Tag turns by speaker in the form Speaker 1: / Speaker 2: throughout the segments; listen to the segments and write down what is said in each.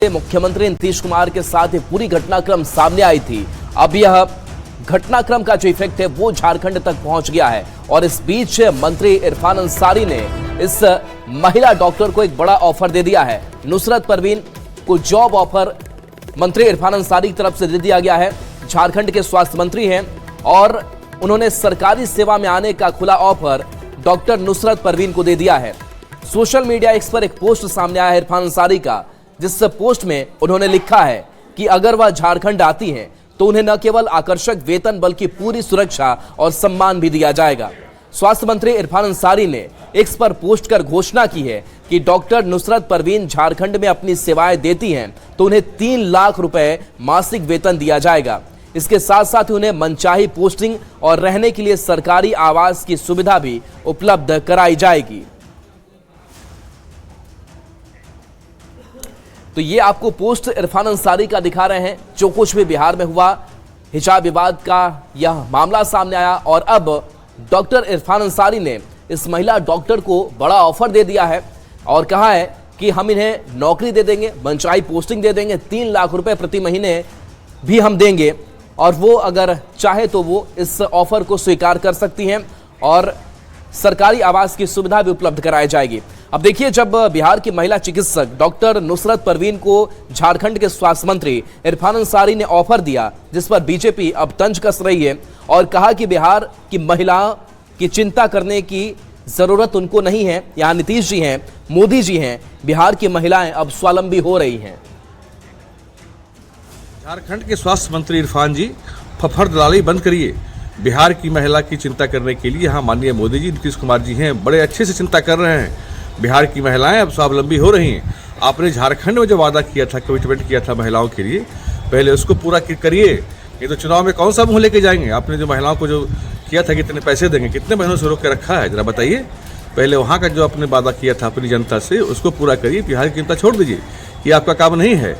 Speaker 1: मुख्यमंत्री नीतीश कुमार के साथ पूरी घटनाक्रम सामने आई थी। अब यह घटनाक्रम का जो इफेक्ट है वो झारखंड तक पहुंच गया है और इस बीच मंत्री इरफान अंसारी ने इस महिला डॉक्टर को एक बड़ा ऑफर दे दिया है। नुसरत परवीन को जॉब ऑफर मंत्री इरफान अंसारी की तरफ से दे दिया गया है। झारखंड के स्वास्थ्य मंत्री हैं और उन्होंने सरकारी सेवा में आने का खुला ऑफर डॉक्टर नुसरत परवीन को दे दिया है। सोशल मीडिया एक्स पर एक पोस्ट सामने आया है इरफान अंसारी का, जिस पोस्ट में उन्होंने लिखा है कि अगर वह झारखंड आती हैं तो उन्हें न केवल आकर्षक वेतन बल्कि पूरी सुरक्षा और सम्मान भी दिया जाएगा। स्वास्थ्य मंत्री इरफान अंसारी ने एक्स पर पोस्ट कर घोषणा की है कि डॉक्टर नुसरत परवीन झारखंड में अपनी सेवाएं देती हैं तो उन्हें 3 लाख रुपए मासिक वेतन दिया जाएगा। इसके साथ साथ ही उन्हें मनचाही पोस्टिंग और रहने के लिए सरकारी आवास की सुविधा भी उपलब्ध कराई जाएगी। तो ये आपको पोस्ट इरफान अंसारी का दिखा रहे हैं। जो कुछ भी बिहार में हुआ, हिजाब विवाद का यह मामला सामने आया और अब डॉक्टर इरफान अंसारी ने इस महिला डॉक्टर को बड़ा ऑफर दे दिया है और कहा है कि हम इन्हें नौकरी दे देंगे, मनचाही पोस्टिंग दे देंगे, 3 लाख रुपए प्रति महीने भी हम देंगे और वो अगर चाहे तो वो इस ऑफर को स्वीकार कर सकती हैं और सरकारी आवास की सुविधा भी उपलब्ध कराई जाएगी। अब देखिए, जब बिहार की महिला चिकित्सक डॉक्टर नुसरत परवीन को झारखंड के स्वास्थ्य मंत्री इरफान अंसारी ने ऑफर दिया, जिस पर बीजेपी अब तंज कस रही है और कहा कि बिहार की महिलाओं की चिंता करने की जरूरत उनको नहीं है। यहाँ नीतीश जी हैं, मोदी जी हैं, बिहार की महिलाएं अब स्वावलंबी हो रही हैं।
Speaker 2: झारखंड के स्वास्थ्य मंत्री इरफान जी, फफड़ दलाली बंद करिए। बिहार की महिला की चिंता करने के लिए यहाँ माननीय मोदी जी, नीतीश कुमार जी हैं, बड़े अच्छे से चिंता कर रहे हैं। बिहार की महिलाएं अब स्वावलंबी हो रही हैं। आपने झारखंड में जो वादा किया था, कमिटमेंट किया था महिलाओं के लिए, पहले उसको पूरा करिए। ये तो चुनाव में कौन सा मुंह लेके जाएंगे? आपने जो महिलाओं को जो किया था, कितने पैसे देंगे, कितने महीनों से रोक के रखा है, जरा बताइए। पहले वहाँ का जो आपने वादा किया था अपनी जनता से, उसको पूरा करिए। बिहार की चिंता छोड़ दीजिए, ये आपका काम नहीं है।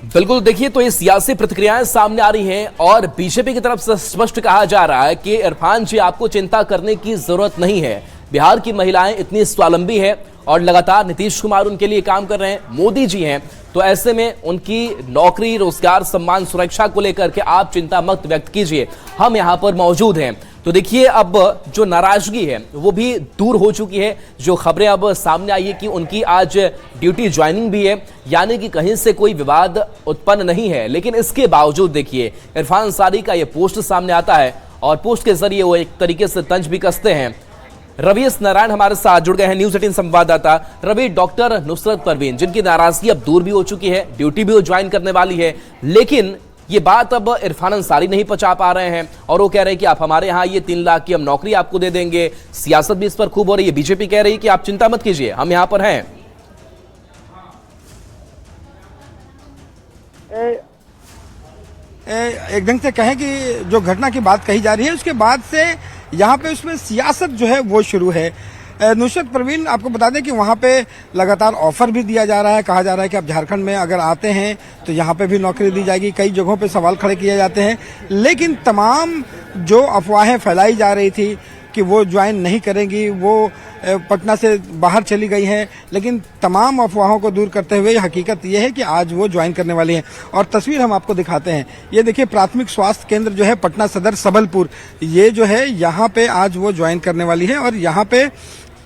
Speaker 1: बिल्कुल, देखिए तो ये सियासी प्रतिक्रियाएं सामने आ रही हैं और बीजेपी की तरफ से स्पष्ट कहा जा रहा है कि इरफान जी, आपको चिंता करने की जरूरत नहीं है। बिहार की महिलाएं इतनी स्वावलंबी है और लगातार नीतीश कुमार उनके लिए काम कर रहे हैं, मोदी जी हैं, तो ऐसे में उनकी नौकरी, रोजगार, सम्मान, सुरक्षा को लेकर के आप चिंता मत व्यक्त कीजिए, हम यहां पर मौजूद हैं। तो देखिए, अब जो नाराजगी है वो भी दूर हो चुकी है। जो खबरें अब सामने आई है कि उनकी आज ड्यूटी ज्वाइनिंग भी है, यानी कि कहीं से कोई विवाद उत्पन्न नहीं है। लेकिन इसके बावजूद देखिए, इरफान अंसारी का ये पोस्ट सामने आता है और पोस्ट के जरिए वो एक तरीके से तंज भी कसते हैं। रवि एस नारायण हमारे साथ जुड़ गए हैं, न्यूज 18 संवाददाता। रवि, डॉक्टर नुसरत परवीन जिनकी नाराजगी अब दूर भी हो चुकी है, ड्यूटी भी वो ज्वाइन करने वाली है, लेकिन ये बात अब इरफान अंसारी नहीं पचा पा रहे हैं और वो कह रहे हैं कि आप हमारे यहाँ ये 3 लाख की हम नौकरी आपको दे देंगे। सियासत भी इस पर खूब हो रही है। बीजेपी कह रही है कि आप चिंता मत कीजिए, हम यहाँ पर हैं।
Speaker 3: एक ढंग से कहें कि जो घटना की बात कही जा रही है, उसके बाद से यहाँ पे उसमें सियासत जो है वो शुरू है। नुसरत परवीन, आपको बता दें कि वहाँ पे लगातार ऑफर भी दिया जा रहा है। कहा जा रहा है कि आप झारखंड में अगर आते हैं तो यहाँ पे भी नौकरी दी जाएगी। कई जगहों पे सवाल खड़े किए जाते हैं, लेकिन तमाम जो अफवाहें फैलाई जा रही थी कि वो ज्वाइन नहीं करेंगी, वो पटना से बाहर चली गई हैं, लेकिन तमाम अफवाहों को दूर करते हुए हकीकत ये है कि आज वो ज्वाइन करने वाली हैं। और तस्वीर हम आपको दिखाते हैं। ये देखिए, प्राथमिक स्वास्थ्य केंद्र जो है पटना सदर सबलपुर, ये जो है यहाँ पे आज वो ज्वाइन करने वाली है और यहाँ पे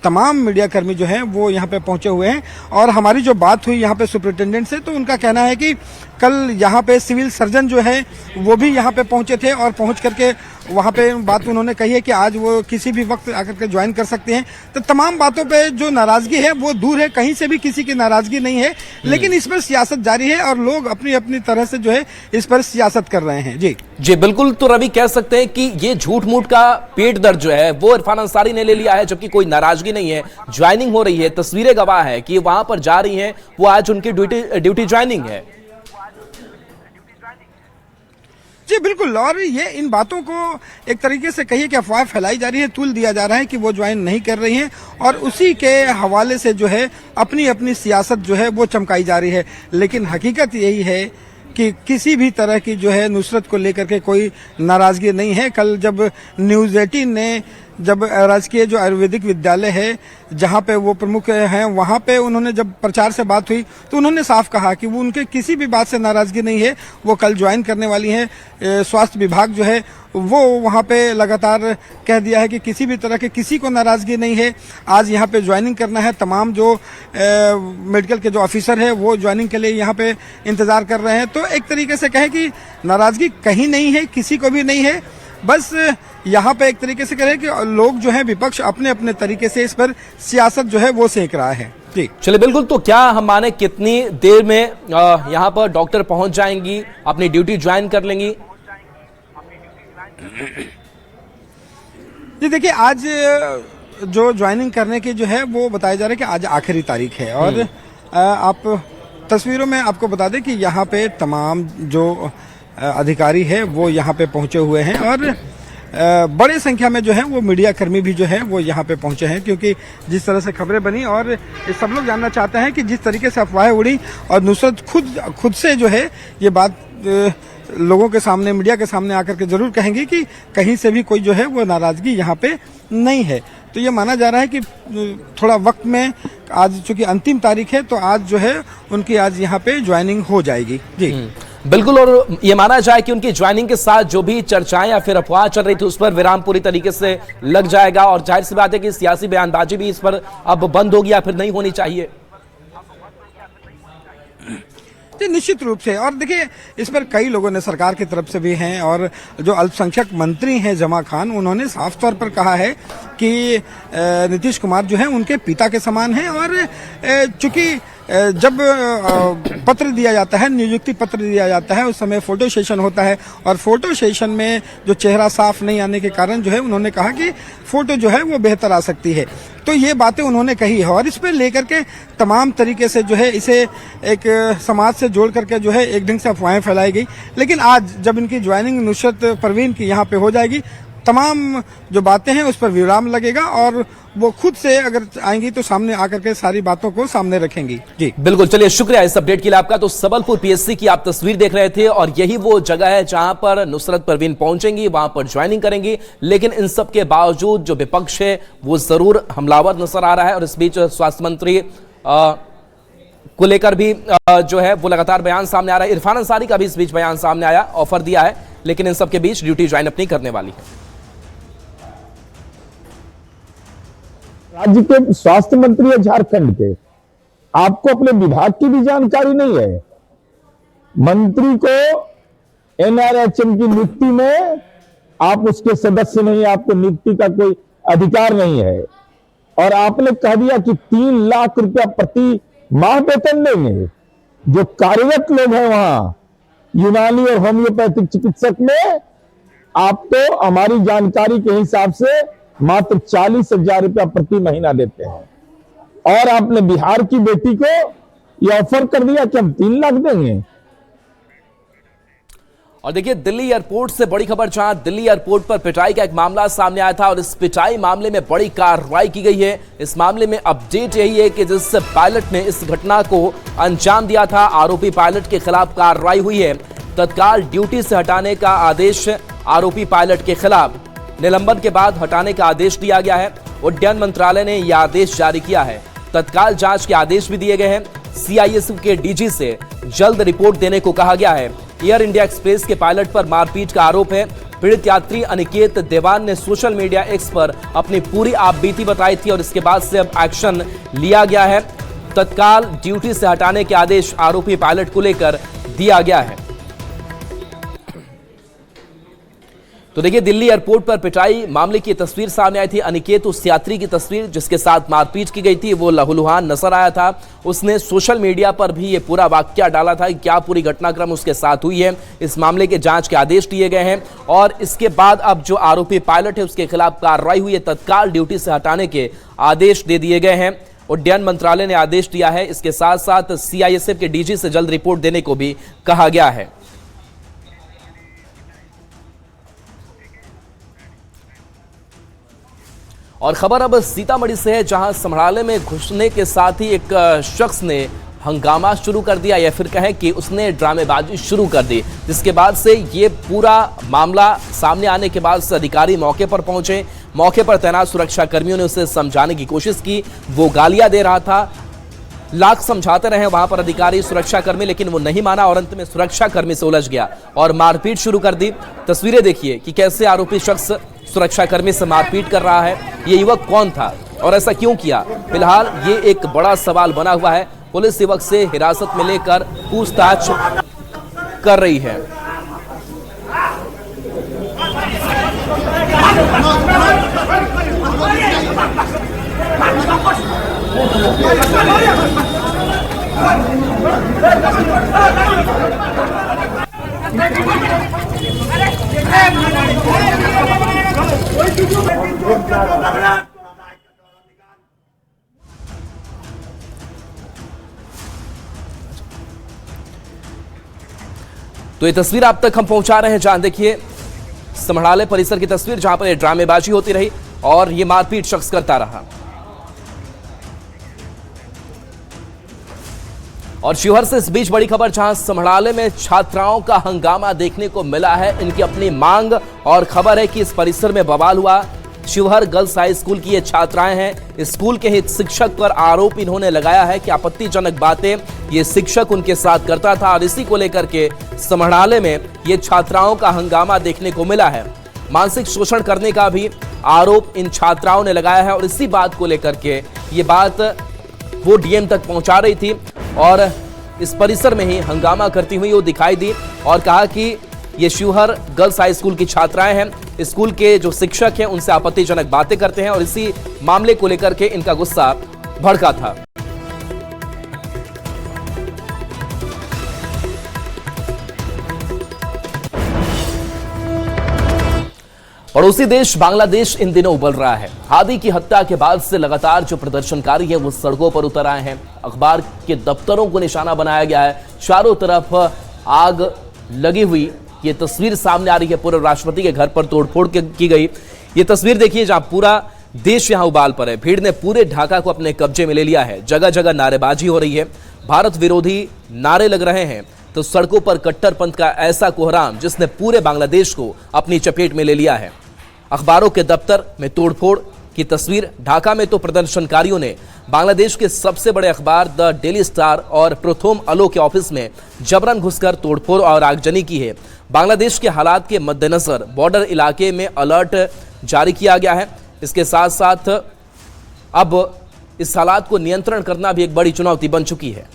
Speaker 3: तमाम मीडिया कर्मी जो हैं वो यहाँ पे पहुंचे हुए हैं। और हमारी जो बात हुई यहाँ पे सुपरिटेंडेंट से, तो उनका कहना है कि कल यहाँ पे सिविल सर्जन जो है वो भी यहाँ पे पहुंचे थे और पहुंच करके वहाँ पे बात उन्होंने कही है कि आज वो किसी भी वक्त आकर के ज्वाइन कर सकते हैं। तो तमाम बातों पे जो नाराजगी है वो दूर है, कहीं से भी किसी की नाराजगी नहीं है, लेकिन इस पर सियासत जारी है और लोग अपनी अपनी तरह से जो है इस पर सियासत कर रहे हैं।
Speaker 1: जी बिल्कुल। तो रवि, कह सकते हैं कि ये झूठ मूठ का पेट दर्द जो है वो इरफान अंसारी ने ले लिया है, जबकि कोई नाराजगी नहीं है, ज्वाइनिंग हो रही है। तस्वीरें गवाह है कि वहां पर जा रही हैं, वो आज उनकी ड्यूटी ज्वाइनिंग है।
Speaker 3: जी बिल्कुल। और ये इन बातों को एक तरीके से कहिए कि अफवाह फैलाई जा रही है, तुल दिया जा रहा है कि वो ज्वाइन नहीं कर रही हैं और उसी के हवाले से जो है अपनी अपनी सियासत जो है वो चमकाई जा रही है। लेकिन हकीकत यही है कि किसी भी तरह की जो है नुसरत को लेकर के कोई नाराजगी नहीं है। कल जब न्यूज़ 18 ने जब राजकीय जो आयुर्वेदिक विद्यालय है जहां पे वो प्रमुख हैं, वहां पे उन्होंने जब प्रचार से बात हुई तो उन्होंने साफ कहा कि वो उनके किसी भी बात से नाराजगी नहीं है, वो कल ज्वाइन करने वाली हैं। स्वास्थ्य विभाग जो है वो वहां पे लगातार कह दिया है कि किसी भी तरह के किसी को नाराजगी नहीं है। आज यहाँ पे ज्वाइनिंग करना है, तमाम जो मेडिकल के जो ऑफिसर है वो ज्वाइनिंग के लिए यहाँ पे इंतजार कर रहे हैं। तो एक तरीके से कहें कि नाराजगी कहीं नहीं है, किसी को भी नहीं है। बस यहाँ पे एक तरीके से कहें कि लोग जो है विपक्ष अपने अपने तरीके से इस पर सियासत जो है वो सेक रहा है। जी
Speaker 1: चलिए बिल्कुल, तो क्या हम माने कितनी देर में यहाँ पर डॉक्टर पहुंच जाएंगी, अपनी ड्यूटी ज्वाइन कर लेंगी?
Speaker 3: जी देखिए, आज जो ज्वाइनिंग करने की जो है वो बताया जा रहा है कि आज आखिरी तारीख है। और आप तस्वीरों में आपको बता दें कि यहाँ पे तमाम जो अधिकारी है वो यहाँ पे पहुंचे हुए हैं और बड़ी संख्या में जो है वो मीडिया कर्मी भी जो है वो यहाँ पे पहुंचे हैं, क्योंकि जिस तरह से खबरें बनी और सब लोग जानना चाहते हैं कि जिस तरीके से अफवाहें उड़ी और नुसरत खुद से जो है ये बात लोगों के सामने, मीडिया के सामने आकर के जरूर कहेंगे कि कहीं से भी कोई जो है वो नाराजगी यहाँ पे नहीं है। तो ये माना जा रहा है कि थोड़ा वक्त में, आज चूंकि अंतिम तारीख है तो आज जो है उनकी आज यहाँ पे ज्वाइनिंग हो जाएगी। जी
Speaker 1: बिल्कुल, और ये माना जाए कि उनकी ज्वाइनिंग के साथ जो भी चर्चाएं या फिर अफवाह चल रही थी उस पर विराम पूरी तरीके से लग जाएगा और जाहिर सी बात है कि सियासी बयानबाजी भी इस पर अब बंद होगी या फिर नहीं होनी चाहिए।
Speaker 3: निश्चित रूप से। और देखिए, इस पर कई लोगों ने सरकार की तरफ से भी हैं और जो अल्पसंख्यक मंत्री हैं जमा खान, उन्होंने साफ तौर पर कहा है कि नीतीश कुमार जो है उनके पिता के समान हैं। और चूंकि जब पत्र दिया जाता है, नियुक्ति पत्र दिया जाता है, उस समय फोटो सेशन होता है और फोटो सेशन में जो चेहरा साफ नहीं आने के कारण जो है उन्होंने कहा कि फोटो जो है वो बेहतर आ सकती है। तो ये बातें उन्होंने कही है और इस पर लेकर के तमाम तरीके से जो है इसे एक समाज से जोड़ करके जो है एक ढंग से अफवाहें फैलाई गई। लेकिन आज जब इनकी ज्वाइनिंग नुसरत परवीन की यहाँ पे हो जाएगी, तमाम जो बातें हैं उस पर विराम लगेगा और वो खुद से अगर आएंगी तो सामने आकर के सारी बातों को सामने रखेंगी। जी
Speaker 1: बिल्कुल, चलिए शुक्रिया इस अपडेट के लिए आपका। तो सबलपुर पीएससी की आप तस्वीर देख रहे थे और यही वो जगह है जहां पर नुसरत परवीन पहुंचेंगी, वहां पर ज्वाइनिंग करेंगी। लेकिन इन सब के बावजूद जो विपक्ष है वो जरूर हमलावर नजर आ रहा है और इस बीच स्वास्थ्य मंत्री को लेकर भी जो है वो लगातार बयान सामने आ रहा है। इरफान अंसारी का भी इस बीच बयान सामने आया, ऑफर दिया है, लेकिन इन सब के बीच ड्यूटी ज्वाइन अपनी करने वाली है।
Speaker 4: राज्य के स्वास्थ्य मंत्री है झारखंड के, आपको अपने विभाग की भी जानकारी नहीं है। मंत्री को एनआरएचएम की नियुक्ति में आप उसके सदस्य नहीं, आपको नियुक्ति का कोई अधिकार नहीं है। और आपने कह दिया कि 3 लाख रुपया प्रति माह वेतन देंगे। जो कार्यरत लोग हैं वहां यूनानी और होम्योपैथिक चिकित्सक में, आप तो हमारी जानकारी के हिसाब से मात्र 40,000 रुपया प्रति महीना देते हैं और आपने बिहार की बेटी को यह ऑफर कर दिया कि हम 3 लाख देंगे।
Speaker 1: और देखिए, दिल्ली एयरपोर्ट से बड़ी खबर, जहां दिल्ली एयरपोर्ट पर पिटाई का एक मामला सामने आया था और इस पिटाई मामले में बड़ी कार्रवाई की गई है। इस मामले में अपडेट यही है कि जिस पायलट ने इस घटना को अंजाम दिया था, आरोपी पायलट के खिलाफ कार्रवाई हुई है। तत्काल ड्यूटी से हटाने का आदेश आरोपी पायलट के खिलाफ निलंबन के बाद हटाने का आदेश दिया गया है। उड्डयन मंत्रालय ने यह आदेश जारी किया है। तत्काल जांच के आदेश भी दिए गए हैं। सीआईएसएफ के डीजी से जल्द रिपोर्ट देने को कहा गया है। एयर इंडिया एक्सप्रेस के पायलट पर मारपीट का आरोप है। पीड़ित यात्री अनिकेत देवान ने सोशल मीडिया एक्स पर अपनी पूरी आपबीती बताई थी और इसके बाद से अब एक्शन लिया गया है। तत्काल ड्यूटी से हटाने के आदेश आरोपी पायलट को लेकर दिया गया है। तो देखिए, दिल्ली एयरपोर्ट पर पिटाई मामले की तस्वीर सामने आई थी। अनिकेत उस यात्री की तस्वीर जिसके साथ मारपीट की गई थी, वो लहूलुहान नजर आया था। उसने सोशल मीडिया पर भी ये पूरा वाकया डाला था कि क्या पूरी घटनाक्रम उसके साथ हुई है। इस मामले के जांच के आदेश दिए गए हैं और इसके बाद अब जो आरोपी पायलट है उसके खिलाफ कार्रवाई हुई है। तत्काल ड्यूटी से हटाने के आदेश दे दिए गए हैं। उड्डयन मंत्रालय ने आदेश दिया है। इसके साथ साथ सीआईएसएफ के डीजी से जल्द रिपोर्ट देने को भी कहा गया है। और खबर अब सीतामढ़ी से है, जहां समराले में घुसने के साथ ही एक शख्स ने हंगामा शुरू कर दिया या फिर कहें कि उसने ड्रामेबाजी शुरू कर दी, जिसके बाद से ये पूरा मामला सामने आने के बाद से अधिकारी मौके पर पहुंचे। मौके पर तैनात सुरक्षा कर्मियों ने उसे समझाने की कोशिश की, वो गालियां दे रहा था, लाख समझाते रहे वहां पर अधिकारी सुरक्षा कर्मी, लेकिन वो नहीं माना और अंत में सुरक्षा कर्मी से उलझ गया और मारपीट शुरू कर दी। तस्वीरें देखिए कि कैसे आरोपी शख्स सुरक्षा कर्मी से मारपीट कर रहा है। ये युवक कौन था और ऐसा क्यों किया, फिलहाल ये एक बड़ा सवाल बना हुआ है। पुलिस युवक से हिरासत में लेकर पूछताछ कर रही है। तो ये तस्वीर आप तक हम पहुंचा रहे हैं, जहां देखिए समढ़ाले परिसर की तस्वीर, जहां पर ये ड्रामेबाजी होती रही और ये मारपीट शख्स करता रहा। और शिवहर से इस बीच बड़ी खबर, जहां समढ़ाले में छात्राओं का हंगामा देखने को मिला है। इनकी अपनी मांग और खबर है कि इस परिसर में बवाल हुआ। शिवहर गर्ल्स हाई स्कूल की ये छात्राएं हैं। स्कूल के ही शिक्षक पर आरोप इन्होंने लगाया है कि आपत्तिजनक बातें ये शिक्षक उनके साथ करता था और इसी को लेकर के समढ़ाले में ये छात्राओं का हंगामा देखने को मिला है। मानसिक शोषण करने का भी आरोप इन छात्राओं ने लगाया है और इसी बात को लेकर के ये बात वो डीएम तक पहुंचा रही थी और इस परिसर में ही हंगामा करती हुई वो दिखाई दी और कहा कि ये शिवहर गर्ल्स हाई स्कूल की छात्राएं हैं। स्कूल के जो शिक्षक हैं उनसे आपत्तिजनक बातें करते हैं और इसी मामले को लेकर के इनका गुस्सा भड़का था। पड़ोसी देश बांग्लादेश इन दिनों उबल रहा है। हादी की हत्या के बाद से लगातार जो प्रदर्शनकारी हैं वो सड़कों पर उतर आए हैं। अखबार के दफ्तरों को निशाना बनाया गया है। चारों तरफ आग लगी हुई ये तस्वीर सामने आ रही है। पूर्व राष्ट्रपति के घर पर तोड़फोड़ की गई ये तस्वीर देखिए, जहां पूरा देश यहां उबाल पर है। भीड़ ने पूरे ढाका को अपने कब्जे में ले लिया है। जगह जगह नारेबाजी हो रही है, भारत विरोधी नारे लग रहे हैं। तो सड़कों पर कट्टरपंथ का ऐसा कोहराम जिसने पूरे बांग्लादेश को अपनी चपेट में ले लिया है। अखबारों के दफ्तर में तोड़फोड़ की तस्वीर। ढाका में तो प्रदर्शनकारियों ने बांग्लादेश के सबसे बड़े अखबार द डेली स्टार और प्रथम अलो के ऑफिस में जबरन घुसकर तोड़फोड़ और आगजनी की है। बांग्लादेश के हालात के मद्देनजर बॉर्डर इलाके में अलर्ट जारी किया गया है। इसके साथ साथ अब इस हालात को नियंत्रण करना भी एक बड़ी चुनौती बन चुकी है।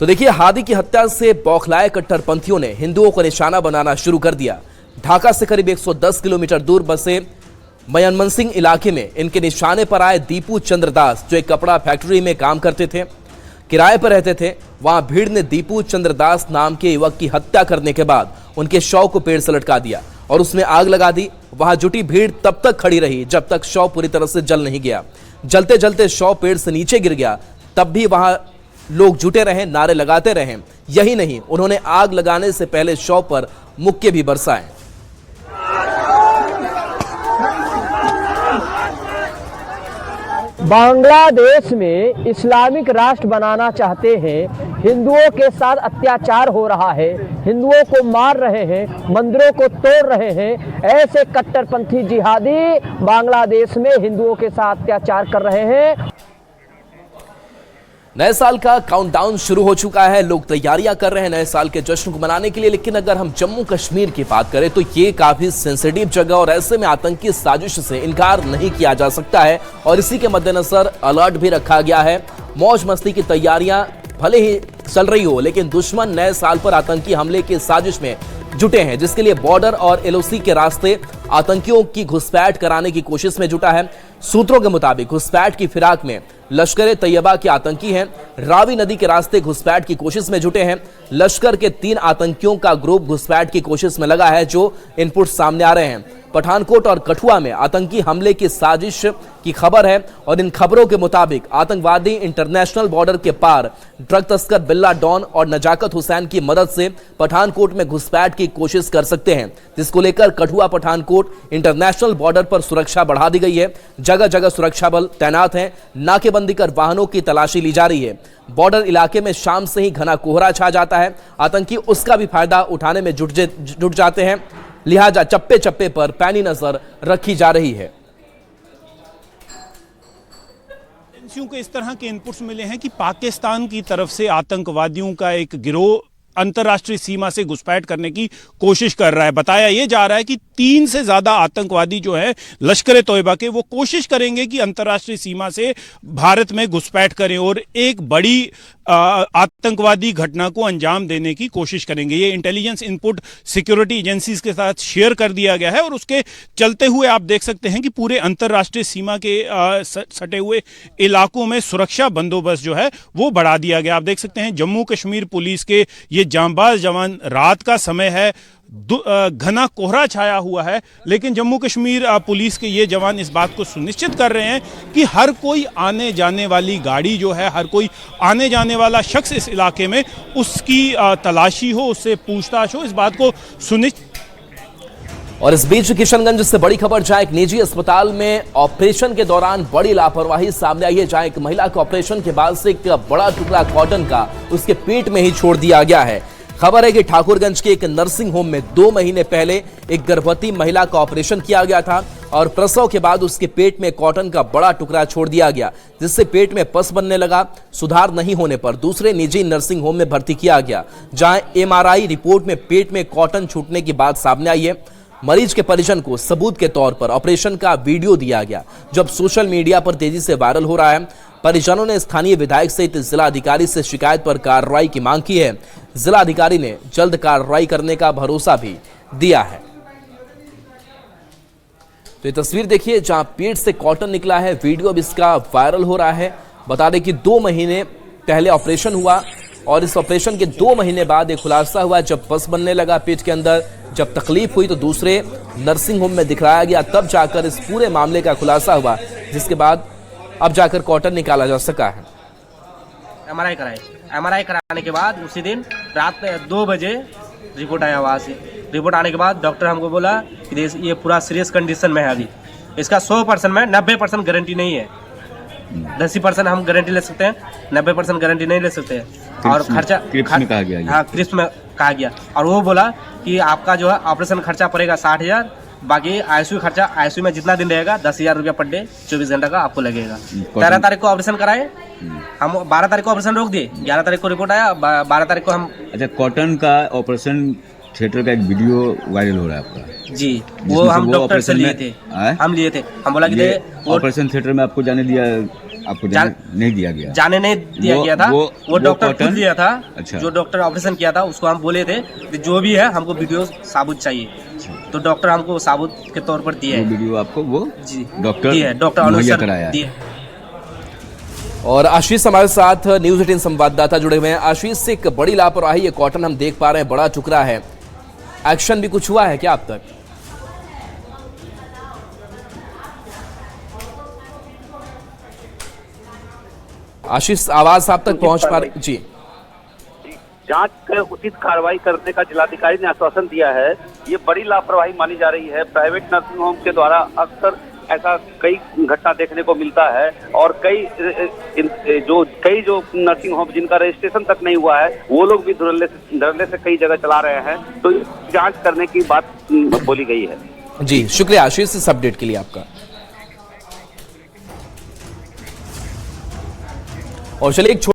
Speaker 1: तो देखिए, हादी की हत्या से बौखलाए कट्टरपंथियों ने हिंदुओं को निशाना बनाना शुरू कर दिया। ढाका से करीब 110 किलोमीटर दूर बसे मयनमनसिंह इलाके में इनके निशाने पर आए दीपू चंद्र दास, जो एक कपड़ा फैक्ट्री में काम करते थे, किराए पर रहते थे। वहां भीड़ ने दीपू चंद्र दास नाम के युवक की हत्या करने के बाद उनके शव को पेड़ से लटका दिया और उसमें आग लगा दी। वहां जुटी भीड़ तब तक खड़ी रही जब तक शव पूरी तरह से जल नहीं गया। जलते जलते शव पेड़ से नीचे गिर गया, तब भी वहां लोग जुटे रहे, नारे लगाते रहे। यही नहीं, उन्होंने आग लगाने से पहले शव पर मुक्के भी बरसाए।
Speaker 5: बांग्लादेश में इस्लामिक राष्ट्र बनाना चाहते हैं। हिंदुओं के साथ अत्याचार हो रहा है, हिंदुओं को मार रहे हैं, मंदिरों को तोड़ रहे हैं। ऐसे कट्टरपंथी जिहादी बांग्लादेश में हिंदुओं के साथ अत्याचार कर रहे हैं।
Speaker 1: नए साल का काउंटडाउन शुरू हो चुका है। लोग तैयारियां कर रहे हैं नए साल के जश्न को मनाने के लिए। लेकिन अगर हम जम्मू कश्मीर की बात करें तो ये काफी सेंसिटिव जगह और ऐसे में आतंकी साजिश से इनकार नहीं किया जा सकता है और इसी के मद्देनजर अलर्ट भी रखा गया है। मौज मस्ती की तैयारियां भले ही चल रही हो, लेकिन दुश्मन नए साल पर आतंकी हमले की साजिश में जुटे हैं, जिसके लिए बॉर्डर और एलओसी के रास्ते आतंकियों की घुसपैठ कराने की कोशिश में जुटा है। सूत्रों के मुताबिक घुसपैठ की फिराक में लश्कर तैयबा के आतंकी हैं। रावी नदी के रास्ते घुसपैठ की कोशिश में जुटे हैं। लश्कर के 3 आतंकियों का ग्रुप घुसपैठ की कोशिश में लगा है, जो इनपुट सामने आ रहे हैं। पठानकोट और कठुआ में आतंकी हमले की साजिश की खबर है और इन खबरों के मुताबिक आतंकवादी इंटरनेशनल बॉर्डर के पार ड्रग तस्कर बिल्ला डॉन और नजाकत हुसैन की मदद से पठानकोट में घुसपैठ की कोशिश कर सकते हैं, जिसको लेकर कठुआ पठानकोट इंटरनेशनल बॉर्डर पर सुरक्षा बढ़ा दी गई है। जगह जगह सुरक्षा बल तैनात हैं, नाकेबंदी कर वाहनों की तलाशी ली जा रही है। बॉर्डर इलाके में शाम से ही घना कोहरा छा जाता है, आतंकी उसका भी फायदा उठाने में जुट जाते हैं, लिहाजा चप्पे चप्पे पर पैनी नजर रखी जा रही है।
Speaker 6: एजेंसियों को इस तरह के इनपुट्स मिले हैं कि पाकिस्तान की तरफ से आतंकवादियों का एक गिरोह अंतर्राष्ट्रीय सीमा से घुसपैठ करने की कोशिश कर रहा है। बताया यह जा रहा है कि 3 से ज्यादा आतंकवादी जो है लश्कर तोयबा के, वो कोशिश करेंगे कि अंतर्राष्ट्रीय सीमा से भारत में घुसपैठ करें और एक बड़ी आतंकवादी घटना को अंजाम देने की कोशिश करेंगे। ये इंटेलिजेंस इनपुट सिक्योरिटी एजेंसीज के साथ शेयर कर दिया गया है और उसके चलते हुए आप देख सकते हैं कि पूरे अंतर्राष्ट्रीय सीमा के सटे हुए इलाकों में सुरक्षा बंदोबस्त जो है वो बढ़ा दिया गया। आप देख सकते हैं जम्मू कश्मीर पुलिस के ये जांबाज जवान, रात का समय है, घना कोहरा छाया हुआ है, लेकिन जम्मू कश्मीर पुलिस के ये जवान इस बात को सुनिश्चित कर रहे हैं कि हर कोई आने जाने वाली गाड़ी जो है, हर कोई आने जाने वाला शख्स इस इलाके में उसकी तलाशी हो, उससे पूछताछ हो, इस बात को सुनिश्चित।
Speaker 1: और इस बीच किशनगंज से बड़ी खबर, जहां एक निजी अस्पताल में ऑपरेशन के दौरान बड़ी लापरवाही सामने आई है, जहां एक महिला के ऑपरेशन के बाद से एक बड़ा टुकड़ा कॉटन का उसके पेट में ही छोड़ दिया गया है। खबर है कि ठाकुरगंज के एक नर्सिंग होम में 2 महीने पहले एक गर्भवती महिला का ऑपरेशन किया गया था और प्रसव के बाद उसके पेट में कॉटन का बड़ा टुकड़ा छोड़ दिया गया, जिससे पेट में पस बनने लगा। सुधार नहीं होने पर दूसरे निजी नर्सिंग होम में भर्ती किया गया, जहां MRI रिपोर्ट में पेट में कॉटन छूटने की बात सामने आई है। मरीज के परिजन को सबूत के तौर पर ऑपरेशन का वीडियो दिया गया, जब सोशल मीडिया पर तेजी से वायरल हो रहा है। परिजनों ने स्थानीय विधायक सहित जिला अधिकारी से शिकायत पर कार्रवाई की मांग की है। जिला अधिकारी ने जल्द कार्रवाई करने का भरोसा भी दिया है। तो ये तस्वीर देखिए जहां पेट से कॉटन निकला है, वीडियो अब इसका वायरल हो रहा है। बता दें कि 2 महीने पहले ऑपरेशन हुआ और इस ऑपरेशन के 2 महीने बाद एक खुलासा हुआ, जब पस बनने लगा पेट के अंदर, जब तकलीफ हुई तो दूसरे नर्सिंग होम में दिखाया गया, तब जाकर इस पूरे मामले का खुलासा हुआ, जिसके बाद अब जाकर कॉटन निकाला जा सका है।
Speaker 7: MRI कराने के बाद उसी दिन रात 2 बजे रिपोर्ट आया। वहाँ से रिपोर्ट आने के बाद डॉक्टर हमको बोला कि ये पूरा सीरियस कंडीशन में है, अभी इसका 100% में 90% गारंटी नहीं है। 10% हम गारंटी ले सकते हैं, 90% गारंटी नहीं ले सकते हैं। और खर्चा क्रिप्स में कहा गया, हाँ क्रिप्स में कहा गया। और वो बोला कि आपका जो है ऑपरेशन खर्चा पड़ेगा 60,000, बाकी आईसीयू खर्चा, आईसीयू में जितना दिन रहेगा 10,000 रुपया पर डे 24 घंटा का आपको लगेगा। 13 तारीख को ऑपरेशन कराए हम, 12 तारीख को ऑपरेशन रोक दिए, 11 तारीख को रिपोर्ट आया, 12 तारीख को हम।
Speaker 8: अच्छा, कॉटन का ऑपरेशन थिएटर का एक वीडियो वायरल हो रहा है आपका
Speaker 7: जी, वो हम डॉक्टर से लिए थे, हम लिए थे। हम बोला कि
Speaker 8: ऑपरेशन थिएटर में आपको जाने दिया, आपको नहीं दिया गया,
Speaker 7: जाने नहीं दिया गया था। वो डॉक्टर खुद लिया था।
Speaker 8: अच्छा।
Speaker 7: जो डॉक्टर ऑपरेशन किया था उसको हम बोले थे कि जो भी है हमको वीडियो साबुत चाहिए, तो डॉक्टर हमको साबुत के तौर पर दिया है
Speaker 8: वीडियो आपको, वो
Speaker 7: जी
Speaker 8: डॉक्टर मुहैया कराया है।
Speaker 1: और आशीष हमारे साथ न्यूज 18 संवाददाता जुड़े हुए हैं। आशीष, से एक बड़ी लापरवाही, ये कॉटन हम देख पा रहे हैं, बड़ा टुकड़ा है, एक्शन भी कुछ हुआ है क्या अब तक? आशीष, आवाज आप तक पहुंच पा रही? जी,
Speaker 9: जांच कर उचित कार्रवाई करने का जिलाधिकारी ने आश्वासन दिया है। ये बड़ी लापरवाही मानी जा रही है। प्राइवेट नर्सिंग होम के द्वारा अक्सर ऐसा कई घटना देखने को मिलता है और कई जो नर्सिंग होम जिनका रजिस्ट्रेशन तक नहीं हुआ है, वो लोग भी धड़ल्ले से कई जगह चला रहे हैं। तो जांच करने की बात बोली गई है।
Speaker 1: जी, शुक्रिया आशीष इस अपडेट के लिए आपका। और चलिए एक